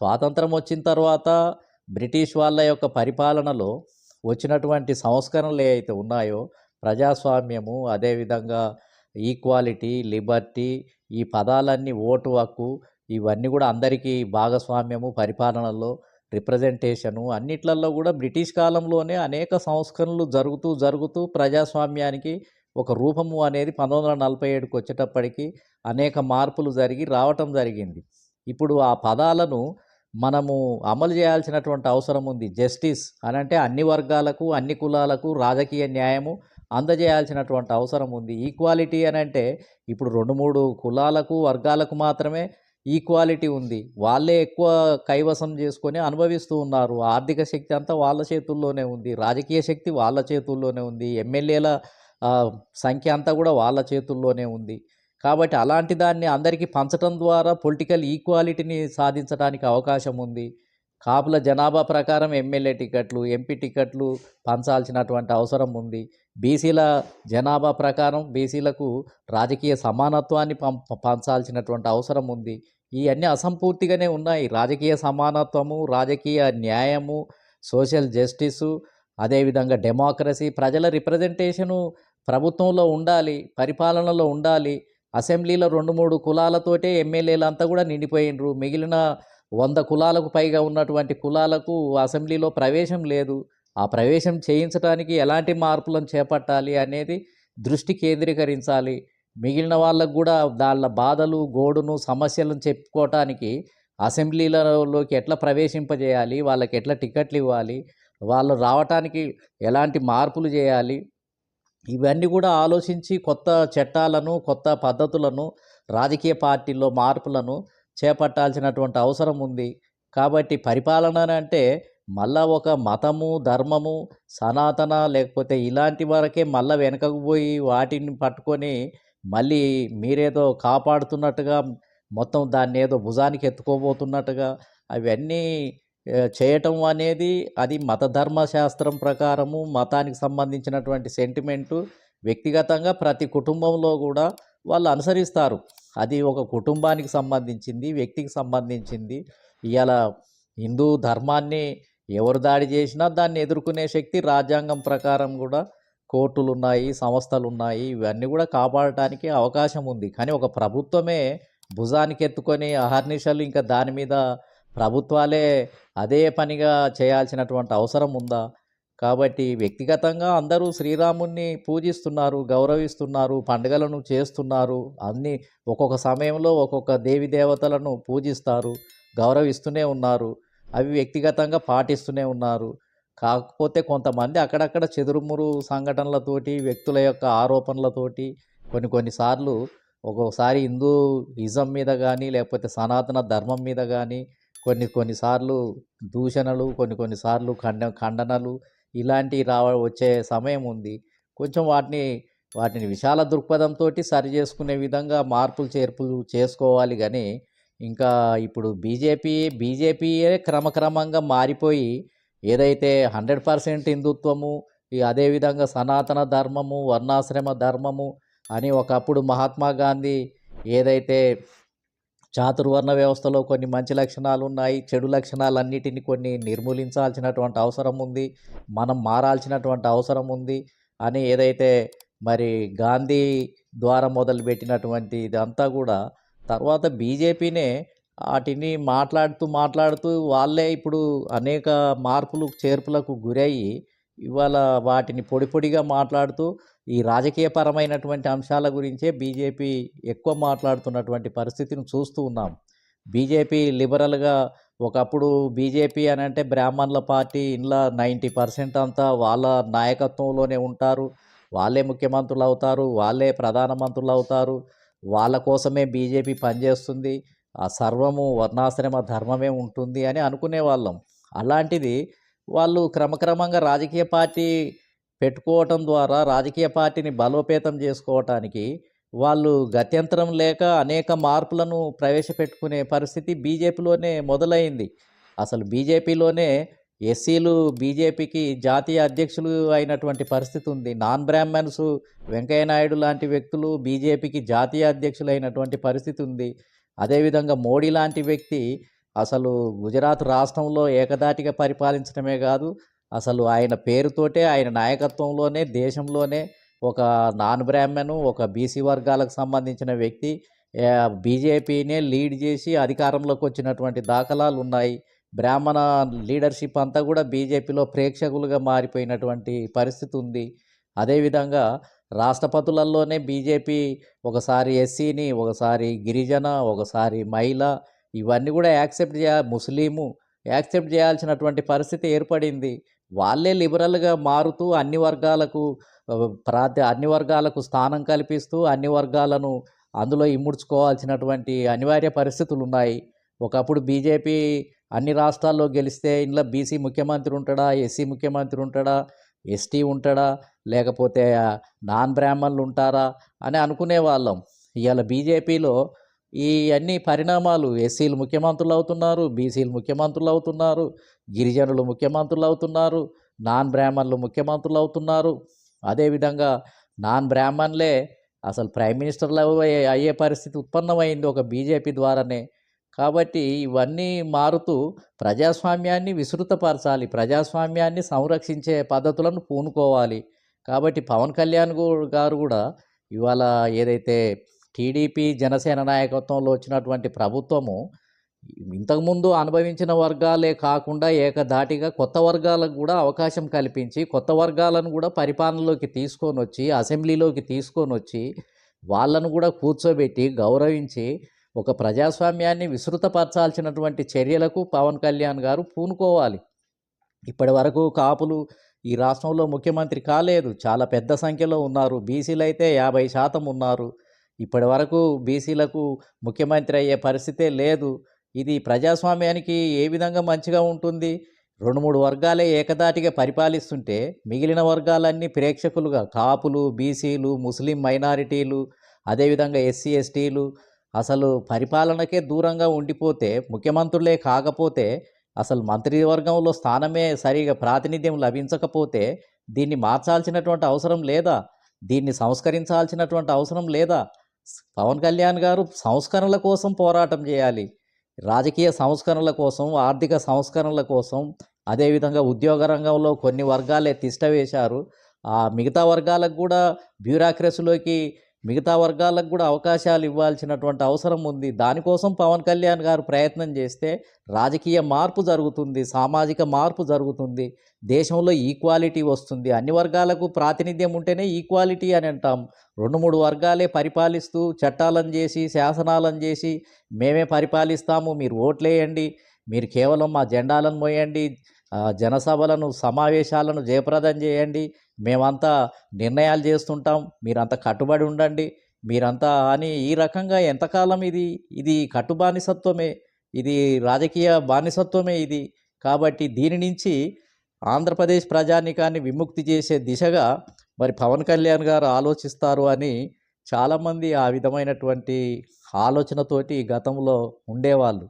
స్వాతంత్రం వచ్చిన తర్వాత బ్రిటిష్ వాళ్ళ యొక్క పరిపాలనలో వచ్చినటువంటి సంస్కరణలు ఏవైతే ఉన్నాయో ప్రజాస్వామ్యము, అదేవిధంగా ఈక్వాలిటీ, లిబర్టీ, ఈ పదాలన్నీ, ఓటు హక్కు, ఇవన్నీ కూడా అందరికీ భాగస్వామ్యము, పరిపాలనలో రిప్రజెంటేషను, అన్నిట్లల్లో కూడా బ్రిటిష్ కాలంలోనే అనేక సంస్కరణలు జరుగుతూ జరుగుతూ ప్రజాస్వామ్యానికి ఒక రూపము అనేది 1947కి వచ్చేటప్పటికి అనేక మార్పులు జరిగి రావటం జరిగింది. ఇప్పుడు ఆ పదాలను మనము అమలు చేయాల్సినటువంటి అవసరం ఉంది. జస్టిస్ అనంటే అన్ని వర్గాలకు, అన్ని కులాలకు రాజకీయ న్యాయము అందజేయాల్సినటువంటి అవసరం ఉంది. ఈక్వాలిటీ అనంటే ఇప్పుడు 2, 3 కులాలకు, వర్గాలకు మాత్రమే ఈక్వాలిటీ ఉంది. వాళ్ళే ఎక్కువ కైవసం చేసుకొని అనుభవిస్తూ ఉన్నారు. ఆర్థిక శక్తి అంతా వాళ్ళ చేతుల్లోనే ఉంది. రాజకీయ శక్తి వాళ్ళ చేతుల్లోనే ఉంది. ఎమ్మెల్యేల సంఖ్య అంతా కూడా వాళ్ళ చేతుల్లోనే ఉంది. కాబట్టి అలాంటి దాన్ని అందరికీ పంచటం ద్వారా పొలిటికల్ ఈక్వాలిటీని సాధించడానికి అవకాశం ఉంది. కాపుల జనాభా ప్రకారం ఎమ్మెల్యే టికెట్లు, ఎంపీ టికెట్లు పంచాల్సినటువంటి అవసరం ఉంది. బీసీల జనాభా ప్రకారం బీసీలకు రాజకీయ సమానత్వాన్ని పంచాల్సినటువంటి అవసరం ఉంది. ఇవన్నీ అసంపూర్తిగానే ఉన్నాయి. రాజకీయ సమానత్వము, రాజకీయ న్యాయము, సోషల్ జస్టిసు, అదేవిధంగా డెమోక్రసీ, ప్రజల రిప్రజెంటేషను ప్రభుత్వంలో ఉండాలి, పరిపాలనలో ఉండాలి. అసెంబ్లీలో 2, 3 కులాలతోటే ఎమ్మెల్యేలంతా కూడా నిండిపోయినరు. మిగిలిన 100 కులాలకు పైగా ఉన్నటువంటి కులాలకు అసెంబ్లీలో ప్రవేశం లేదు. ఆ ప్రవేశం చేయించడానికి ఎలాంటి మార్పులను చేపట్టాలి అనేది దృష్టి కేంద్రీకరించాలి. మిగిలిన వాళ్ళకు కూడా వాళ్ళ బాధలు, గోడును, సమస్యలను చెప్పుకోవటానికి అసెంబ్లీలలోకి ఎట్లా ప్రవేశింపజేయాలి, వాళ్ళకి ఎట్లా టికెట్లు ఇవ్వాలి, వాళ్ళు రావటానికి ఎలాంటి మార్పులు చేయాలి, ఇవన్నీ కూడా ఆలోచించి కొత్త చట్టాలను, కొత్త పద్ధతులను, రాజకీయ పార్టీల్లో మార్పులను చేపట్టాల్సినటువంటి అవసరం ఉంది. కాబట్టి పరిపాలన అంటే మళ్ళా ఒక మతము, ధర్మము, సనాతన లేకపోతే ఇలాంటి వరకే మళ్ళా వెనకకు పోయి వాటిని పట్టుకొని మళ్ళీ మీరేదో కాపాడుతున్నట్టుగా, మొత్తం దాన్ని ఏదో భుజానికి ఎత్తుకోబోతున్నట్టుగా అవన్నీ చేయటం అనేది అది మత ధర్మశాస్త్రం ప్రకారము మతానికి సంబంధించినటువంటి సెంటిమెంటు వ్యక్తిగతంగా ప్రతి కుటుంబంలో కూడా వాళ్ళు అనుసరిస్తారు. అది ఒక కుటుంబానికి సంబంధించింది, వ్యక్తికి సంబంధించింది. ఇవాళ హిందూ ధర్మాన్ని ఎవరు దాడి చేసినా దాన్ని ఎదుర్కొనే శక్తి రాజ్యాంగం ప్రకారం కూడా కోర్టులు ఉన్నాయి, సంస్థలు ఉన్నాయి. ఇవన్నీ కూడా కాపాడటానికి అవకాశం ఉంది. కానీ ఒక ప్రభుత్వమే భుజానికి ఎత్తుకొని అహర్నిశలు ఇంకా దాని మీద ప్రభుత్వాలే అదే పనిగా చేయాల్సినటువంటి అవసరం ఉందా? కాబట్టి వ్యక్తిగతంగా అందరూ శ్రీరాముణ్ణి పూజిస్తున్నారు, గౌరవిస్తున్నారు, పండుగలను చేస్తున్నారు. అన్నీ ఒక్కొక్క సమయంలో ఒక్కొక్క దేవి దేవతలను పూజిస్తారు, గౌరవిస్తూనే ఉన్నారు. అవి వ్యక్తిగతంగా పాటిస్తూనే ఉన్నారు. కాకపోతే కొంతమంది అక్కడక్కడ చెదురుమురు సంఘటనలతోటి, వ్యక్తుల యొక్క ఆరోపణలతోటి కొన్నిసార్లు ఒక్కొక్కసారి హిందూయిజం మీద కానీ, లేకపోతే సనాతన ధర్మం మీద కానీ కొన్నిసార్లు దూషణలు, కొన్నిసార్లు ఖండనలు ఇలాంటివి వచ్చే సమయం ఉంది. కొంచెం వాటిని విశాల దృక్పథంతో సరి చేసుకునే విధంగా మార్పులు చేర్పులు చేసుకోవాలి. కానీ ఇంకా ఇప్పుడు బీజేపీయే క్రమక్రమంగా మారిపోయి ఏదైతే 100% హిందుత్వము, అదేవిధంగా సనాతన ధర్మము, వర్ణాశ్రమ ధర్మము అని ఒకప్పుడు మహాత్మా గాంధీ ఏదైతే చాతుర్వర్ణ వ్యవస్థలో కొన్ని మంచి లక్షణాలు ఉన్నాయి, చెడు లక్షణాలన్నిటిని కొన్ని నిర్మూలించాల్సినటువంటి అవసరం ఉంది, మనం మారాల్సినటువంటి అవసరం ఉంది అని ఏదైతే మరి గాంధీ ద్వారా మొదలుపెట్టినటువంటి ఇదంతా కూడా తర్వాత బీజేపీనే వాటిని మాట్లాడుతూ వాళ్ళే ఇప్పుడు అనేక మార్పులు చేర్పులకు గురయ్యి ఇవాళ వాటిని పొడిగా మాట్లాడుతూ ఈ రాజకీయపరమైనటువంటి అంశాల గురించే బీజేపీ ఎక్కువ మాట్లాడుతున్నటువంటి పరిస్థితిని చూస్తూ ఉన్నాం. బీజేపీ లిబరల్గా ఒకప్పుడు బీజేపీ అని అంటే బ్రాహ్మణుల పార్టీ, ఇంట్లో 90% అంతా వాళ్ళ నాయకత్వంలోనే ఉంటారు, వాళ్ళే ముఖ్యమంత్రులు అవుతారు, వాళ్ళే ప్రధానమంత్రులు అవుతారు, వాళ్ళ కోసమే బీజేపీ పనిచేస్తుంది, ఆ సర్వము వర్ణాశ్రమ ధర్మమే ఉంటుంది అని అనుకునే వాళ్ళం. అలాంటిది వాళ్ళు క్రమక్రమంగా రాజకీయ పార్టీ పెట్టుకోవటం ద్వారా రాజకీయ పార్టీని బలోపేతం చేసుకోవటానికి వాళ్ళు గత్యంతరం లేక అనేక మార్పులను ప్రవేశపెట్టుకునే పరిస్థితి బీజేపీలోనే మొదలైంది. అసలు బీజేపీలోనే ఎస్సీలు బీజేపీకి జాతీయ అధ్యక్షులు అయినటువంటి పరిస్థితి ఉంది. నాన్ బ్రాహ్మణ్స్ వెంకయ్యనాయుడు లాంటి వ్యక్తులు బీజేపీకి జాతీయ అధ్యక్షులు అయినటువంటి పరిస్థితి ఉంది. అదేవిధంగా మోడీ లాంటి వ్యక్తి అసలు గుజరాత్ రాష్ట్రంలో ఏకధాటిగా పరిపాలించడమే కాదు, అసలు ఆయన పేరుతోటే, ఆయన నాయకత్వంలోనే దేశంలోనే ఒక నాన్ బ్రాహ్మణు, ఒక బీసీ వర్గాలకు సంబంధించిన వ్యక్తి బీజేపీనే లీడ్ చేసి అధికారంలోకి వచ్చినటువంటి దాఖలాలు ఉన్నాయి. బ్రాహ్మణ లీడర్షిప్ అంతా కూడా బీజేపీలో ప్రేక్షకులుగా మారిపోయినటువంటి పరిస్థితి ఉంది. అదేవిధంగా రాష్ట్రపతులలోనే బీజేపీ ఒకసారి ఎస్సీని, ఒకసారి గిరిజన, ఒకసారి మహిళ, ఇవన్నీ కూడా ముస్లిము యాక్సెప్ట్ చేయాల్సినటువంటి పరిస్థితి ఏర్పడింది. వాళ్ళే లిబరల్‌గా మారుతూ అన్ని వర్గాలకు స్థానం కల్పిస్తూ, అన్ని వర్గాలను అందులో ఇముడ్చుకోవాల్సినటువంటి అనివార్య పరిస్థితులున్నాయి. ఒకప్పుడు బీజేపీ అన్ని రాష్ట్రాల్లో గెలిస్తే ఇందులో బీసీ ముఖ్యమంత్రి ఉంటాడా? ఎస్సీ ముఖ్యమంత్రి ఉంటాడా? ఎస్టీ ఉంటాడా? లేకపోతే నాన్ బ్రాహ్మణులు ఉంటారా? అని అనుకునేవాళ్ళం. ఇవాళ బీజేపీలో ఈ అన్ని పరిణామాలు ఎస్సీలు ముఖ్యమంత్రులు అవుతున్నారు, బీసీలు ముఖ్యమంత్రులు అవుతున్నారు, గిరిజనులు ముఖ్యమంత్రులు అవుతున్నారు, నాన్ బ్రాహ్మణులు ముఖ్యమంత్రులు అవుతున్నారు. అదేవిధంగా నాన్ బ్రాహ్మణులే అసలు ప్రైమ్ మినిస్టర్లు అయ్యే పరిస్థితి ఉత్పన్నమైంది ఒక బీజేపీ ద్వారానే. కాబట్టి ఇవన్నీ మారుతూ ప్రజాస్వామ్యాన్ని విస్తృతపరచాలి, ప్రజాస్వామ్యాన్ని సంరక్షించే పద్ధతులను పూనుకోవాలి. కాబట్టి పవన్ కళ్యాణ్ గారు కూడా ఇవాళ ఏదైతే టీడీపీ, జనసేన నాయకత్వంలో వచ్చినటువంటి ప్రభుత్వము ఇంతకుముందు అనుభవించిన వర్గాలే కాకుండా ఏకధాటిగా కొత్త వర్గాలకు కూడా అవకాశం కల్పించి, కొత్త వర్గాలను కూడా పరిపాలనలోకి తీసుకొనొచ్చి, అసెంబ్లీలోకి తీసుకొనొచ్చి, వాళ్ళను కూడా కూర్చోబెట్టి, గౌరవించి, ఒక ప్రజాస్వామ్యాన్ని విస్తృతపరచాల్సినటువంటి చర్యలకు పవన్ కళ్యాణ్ గారు పూనుకోవాలి. ఇప్పటివరకు కాపులు ఈ రాష్ట్రంలో ముఖ్యమంత్రి కాలేదు. చాలా పెద్ద సంఖ్యలో ఉన్నారు. బీసీలైతే 50% ఉన్నారు. ఇప్పటివరకు బీసీలకు ముఖ్యమంత్రి అయ్యే పరిస్థితే లేదు. ఇది ప్రజాస్వామ్యానికి ఏ విధంగా మంచిగా ఉంటుంది? 2, 3 వర్గాలే ఏకధాటిగా పరిపాలిస్తుంటే, మిగిలిన వర్గాలన్నీ ప్రేక్షకులుగా కాపులు, బీసీలు, ముస్లిం మైనారిటీలు, అదేవిధంగా ఎస్సీ, ఎస్టీలు అసలు పరిపాలనకే దూరంగా ఉండిపోతే, ముఖ్యమంత్రులే కాకపోతే, అసలు మంత్రివర్గంలో స్థానమే సరిగా ప్రాతినిధ్యం లభించకపోతే, దీన్ని మార్చాల్సినటువంటి అవసరం లేదా? దీన్ని సంస్కరించాల్సినటువంటి అవసరం లేదా? పవన్ కళ్యాణ్ గారు సంస్కరణల కోసం పోరాటం చేయాలి. రాజకీయ సంస్కరణల కోసం, ఆర్థిక సంస్కరణల కోసం, అదేవిధంగా ఉద్యోగ రంగంలో కొన్ని వర్గాలే తిష్ట వేశారు. మిగతా వర్గాలకు కూడా మిగతా వర్గాలకు కూడా అవకాశాలు ఇవ్వాల్సినటువంటి అవసరం ఉంది. దానికోసం పవన్ కళ్యాణ్ గారు ప్రయత్నం చేస్తే రాజకీయ మార్పు జరుగుతుంది, సామాజిక మార్పు జరుగుతుంది, దేశంలో ఈక్వాలిటీ వస్తుంది. అన్ని వర్గాలకు ప్రాతినిధ్యం ఉంటేనే ఈక్వాలిటీ అని అంటాం. 2, 3 వర్గాలే పరిపాలిస్తూ చట్టాలను చేసి, శాసనాలను చేసి, మేమే పరిపాలిస్తాము, మీరు ఓట్లేయండి, మీరు కేవలం మా జెండాలను మోయండి, జనసభలను, సమావేశాలను జయప్రదం చేయండి, మేమంతా నిర్ణయాలు చేస్తుంటాం, మీరంతా కట్టుబడి ఉండండి, మీరంతా అని ఈ రకంగా ఎంతకాలం ఇది కట్టుబానిసత్వమే, ఇది రాజకీయ బానిసత్వమే ఇది. కాబట్టి దీని నుంచి ఆంధ్రప్రదేశ్ ప్రజానీకాన్ని విముక్తి చేసే దిశగా మరి పవన్ కళ్యాణ్ గారు ఆలోచిస్తారు అని చాలామంది ఆ విధమైనటువంటి ఆలోచనతోటి గతంలో ఉండేవాళ్ళు.